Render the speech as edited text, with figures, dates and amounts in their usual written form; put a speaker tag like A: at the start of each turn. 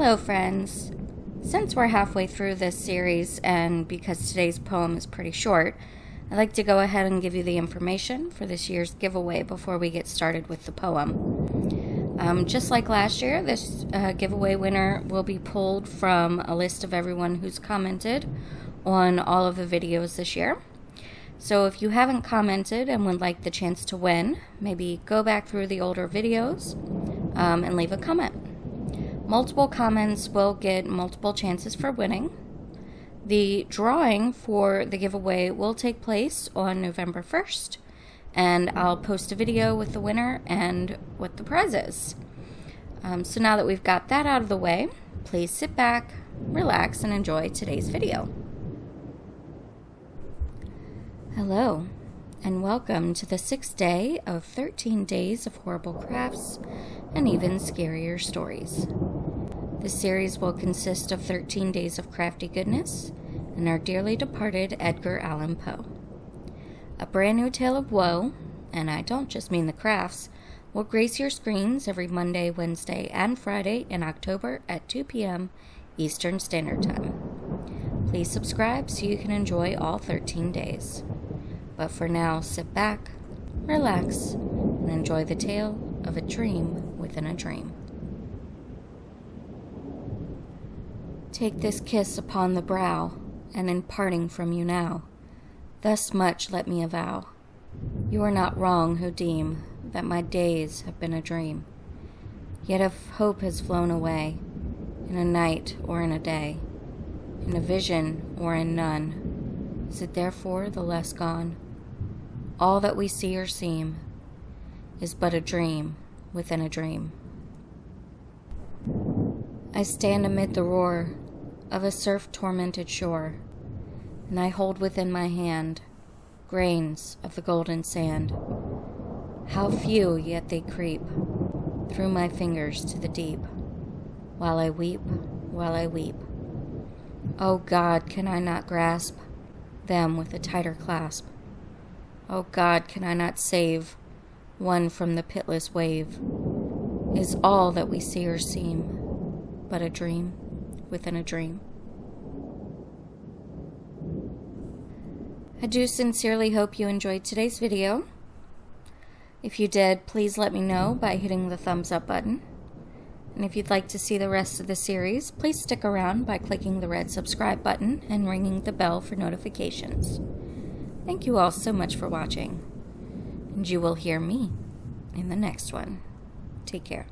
A: Hello friends! Since we're halfway through this series and because today's poem is pretty short, I'd like to go ahead and give you the information for this year's giveaway before we get started with the poem. Just like last year, this giveaway winner will be pulled from a list of everyone who's commented on all of the videos this year. So if you haven't commented and would like the chance to win, maybe go back through the older videos and leave a comment. Multiple comments will get multiple chances for winning. The drawing for the giveaway will take place on November 1st, and I'll post a video with the winner and what the prize is. So now that we've got that out of the way, please sit back, relax, and enjoy today's video. Hello, and welcome to the 6th day of 13 days of horrible crafts and even scarier stories. This series will consist of 13 days of crafty goodness and our dearly departed Edgar Allan Poe. A brand new tale of woe, and I don't just mean the crafts, will grace your screens every Monday, Wednesday, and Friday in October at 2 p.m. Eastern Standard Time. Please subscribe so you can enjoy all 13 days. But for now, sit back, relax, and enjoy the tale of a dream within a dream. Take this kiss upon the brow, and in parting from you now, thus much let me avow. You are not wrong who deem that my days have been a dream. Yet if hope has flown away, in a night or in a day, in a vision or in none, is it therefore the less gone? All that we see or seem is but a dream within a dream. I stand amid the roar of a surf-tormented shore, and I hold within my hand grains of the golden sand. How few, yet they creep through my fingers to the deep, while I weep, while I weep. Oh God, can I not grasp them with a tighter clasp? Oh God, can I not save one from the pitiless wave? Is all that we see or seem but a dream within a dream? I do sincerely hope you enjoyed today's video. If you did, please let me know by hitting the thumbs up button. And if you'd like to see the rest of the series, please stick around by clicking the red subscribe button and ringing the bell for notifications. Thank you all so much for watching, and you will hear me in the next one. Take care.